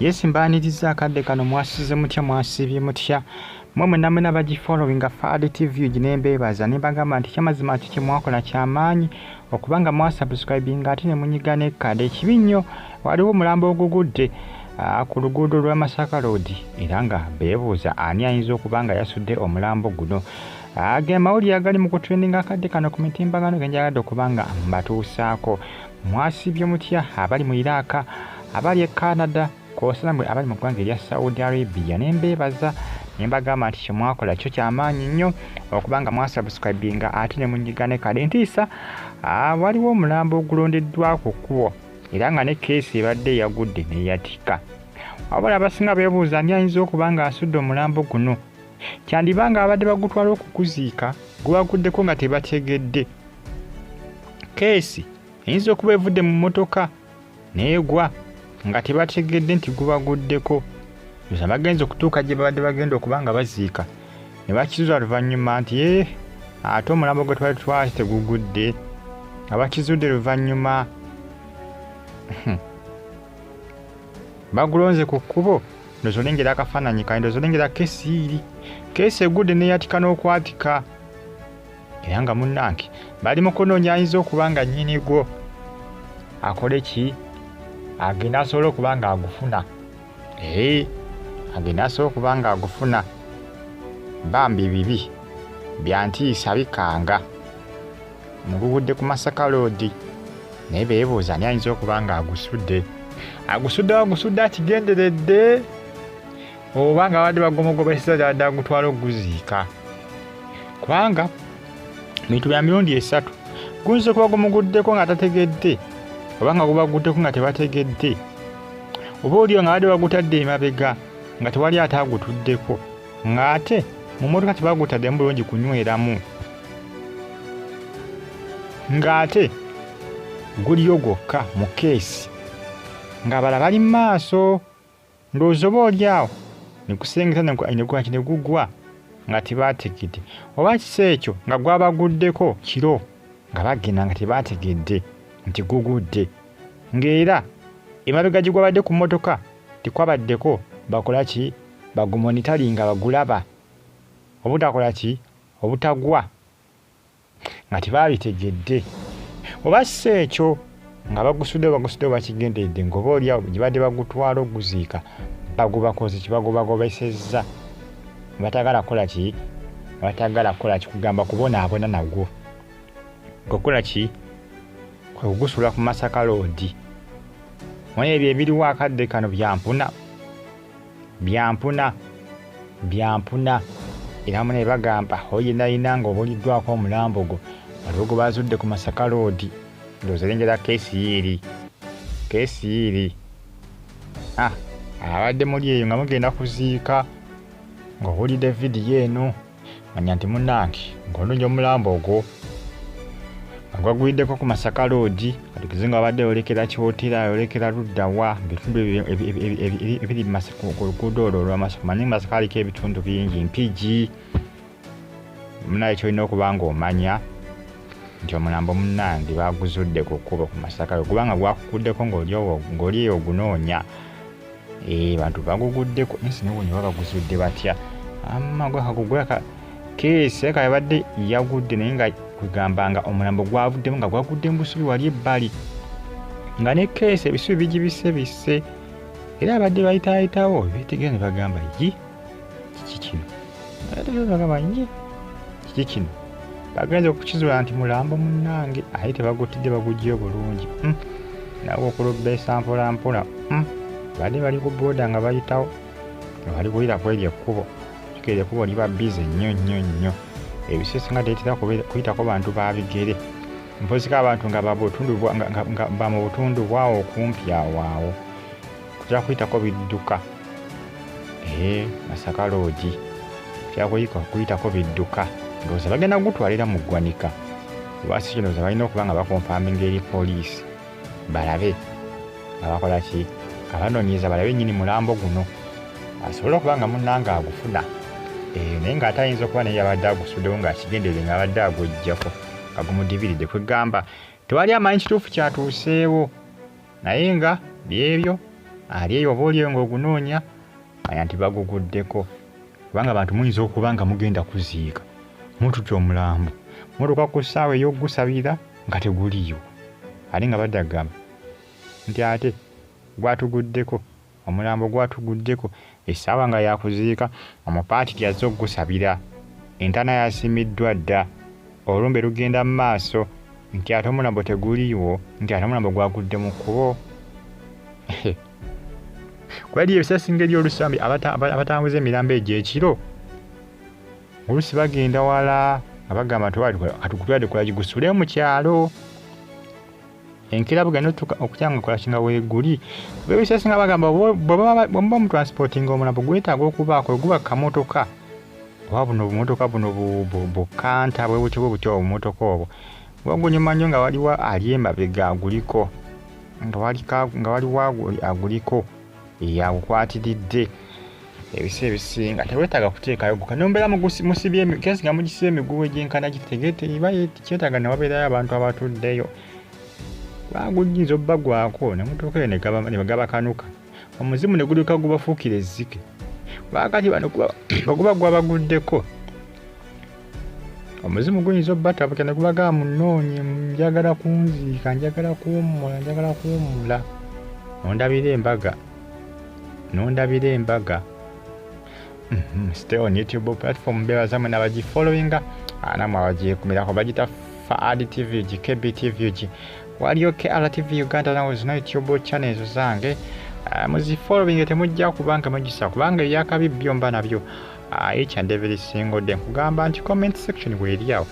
Yesimbaniriza akadde kano mwasize mutya mwasibye mutya mmwe namwe abagifollowinga Fadi TV ginembeebaza ne bagamba nti kyamazima kye mwakola kyamaanyi okubanga mwasubscribinga ate ne munyiga n'ekkade ekibi nnyo waliwo omulambo ogugudde ku luguudo lwa Masaka Road era nga beebuuza ani ayinza okuba nga yasudde omulambo guno. Ge mawulire agali mu kutrendinga akadde kano ku mitimbagano ge njagadde okuba nga mbatuusaako. Mwasibye mutya abali mu Iraq, abali e Canada, kwosalamwe abali mu ggwanga erya Saudi Arabia nembeebaza ne mbagamba nti kye mwakola kyo kyamaanyi nnyo okubanga mwasubscribinga ate ne munyiga n'ekkade. Entiisa waliwo omulambo ogulondeddwa ku kkubo era nga ne keesi ebadde yagudde neyatika. Wabula abasinga beebuuza ani ayinza okuba nga asudde omulambo guno. Kyandibanga abadde bagutwala okuguziika gubaguddeko nga tebategedde. Keesi eyinza okuba evudde mu mmotoka neegwa nga tebategedde nti gubaguddeko. Yosa bagenza okutuuka gye babadde bagenda okuba nga baziika ne bakizuula luvannyuma nti ate omulambo gwe twali twali tegugudde. Abakizudde luvannyuma bagulonze ku kkubo ndozolengera akafaananyi kayi ndozolengera keesi egudde neyatika n'okwatika era nga munnange bali mu kunoonya ayinza okuba nga nnyinigwo akole ki agenda asobole okuba nga agufuna. Agenda asobole okuba nga agufuna. Bambi bibi bya Entiisa bikanga mugugudde ku Masaka Road naye beebuuza ani ayinza okuba nga agusudde akigenderedde oba nga abadde bagomogobesa ddala agutwala okuguziika. Kubanga bintu bya mirundi esatu guyinza okuba gumuguddeko nga tategedde oba nga gubaguddeko nga tebategedde oba oliyo nga badde bagutadde emabega nga tewali ate agutuddeko ng'ate mu mmotoka tebagutadde mu bulungi kunyweramu ng'ate guliyo gwokka mu keesi ng'abala bali mu maaso ndowooza oba oli awo ne kusengeta ne gugwa nga tebategedde oba kisa ekyo nga gwabaguddeko kiro nga bagenda nga tebategedde nti gugudde ng'era emabega gye gwabadde ku mmotoka tekwabaddeko bakola ki bagumonitali nga bagulaba obutakola ki obutagwa nga tebabitegedde oba si ekyo nga bagusudde bakigenderedde ng'oba oli awo gye badde bagutwala okuguziika bagubakoze kibagobagobesezza batagala kukola ki kugamba kubonaabona nagwo ngokola ki kwegusula ku Masaka Road. Mwenye ebyo ebiriwo akadde kano byampuna era mune bagamba oyinayina nga obuliddwako omulambo gwo waliwo gwe bazudde ku Masaka Road ndowooza lengera keesi iri abadde muli eyo nga mugenda kuziika ng'owulidde vidiyo eno manya nti munnange ng'onoonya omulambo ogwo nga gwagwiddeko ku Masaka Road katukize nga wabadde olekera kyotera olekera luddawa bitundu ebiri ku luguudo olwo olwa Masaka. Manyi Masaka aliko ebitundu bingi mpigi munaye kyolina okuba ng'omanya nti omulambo munnange baguzudde ku kkubo ku Masaka kubanga gwakuguddeko ng'oli eyo ogunoonya. Bantu baguguddeko nsinewunya oba baguzudde batya gwakagugwaka keesi eka yabadde yagudde naye nga kwegambanga omulambo gwavuddemu nga gwagudde mu busubi wali ebbali nga ne keesi ebisubi bigibise era abadde bayitaayitawo beetegera ne bagamba kiki kino bagenze okukizuula nti mulambo munnange aye tebagutidde bagugyeyo bulungi nawe okulobbeesa mpolampola badde bali ku booda nga bayitawo nga bali kuyita kweri ekkubo kikeera ekkubo liba bize nnyo ebisesi nga teetera kuyitako bantu babigere mpozika abantu nga ba mu butundu bwawo okumpi awo kutera kuyitako bidduka Masaka Road kutera kuyitako bidduka ndowooza bagenda kugutwalira mu ggwanika oba si kino balina okuba nga bakonfaminga eri poliisi balabe nga bakola ki abanoonyereza balabe nnyini mulambo guno asobole okuba nga munnange agufuna naye ng'ate ayinza okuba naye yabadde agusuddewo ng'akigenderere ng'abadde agweggyako nga gumudibiridde kwegamba tewali amanyi kituufu kyatuuseewo naye nga byebyo ali eyo oba oliyo ng'ogunoonya manya nti baguguddeko kubanga abantu muyinza okuba nga mugenda kuziika mututte omulambo motoka ku ssaawa ey'ogusabira nga teguliyo ali nga badagamba nti ate gwatuguddeko omulambo gwatuguddeko essaawa nga yakuziika omupaatiri azze okugusabira entaana yasimiddwa dda olumbe lugenda mu maaso nti ate omulambo teguliiwo nti ate omulambo gwagudde mu kkubo kwali ebisasinga eri olusambi abatambuza emirambo egy'ekiro oluusi bagenda wala nga bagamba katukutwadde kola gigusule mu kyalo enkira bugenda okukyanga kola kinga weeguli ebisasinga bagamba bw'oba mu transporting omulambo gwetaaga okubaako guba kamotoka oba buno bumotoka buno bukanta bwe butyo obumotoka obwo wagunyuma nnyo nga waliwo ali emabega aguliko nga waliwo aguliko agukwatiridde ebiseera ebisinga teweetaaga kuteekayo guka nombeera musibye kesi nga mugisibye emiguwa egyenkana gitegete iba kyetaaga ne wabeerayo abantu abatuddeyo baguyinza obba gwako ne mutuuka eyo ne gabakanuka omuzimu ne gulyoka gubafuukira ezzike wakati bano baguba gwabaguddeko omuzimu guyinza obbatabukira ne gubagaa munoonye njagala kunziika njagala kuwummula nondabira embaga stay on YouTube platform bebazamu n'abagifollowinga namwe abagikumirako bagita Faadi TV KB TV waliyo KRTV Uganda nawe zina YouTube channel ezo zange muzifollowinge temujja kubanga magisa kubanga ebyakabi byomba nabyo each and every single day nkugamba nti comment section bweriawo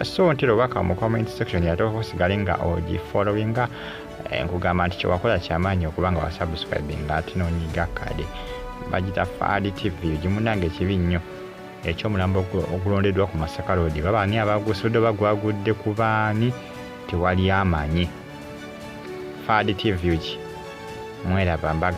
so ntiro baka mu comment section yatoko sigalinga ogifollowinga nkugamba nti kyewakola kyamaanyi okubanga wasubscribinga ati nonyiga kade bagita Faadi TV gimunange ekibi nnyo ekyomulambo ogulondeddwa ku Masaka Road babaani abagusudde bagwagudde ku baani tewali amanyi Faadi TV mweraba mbaga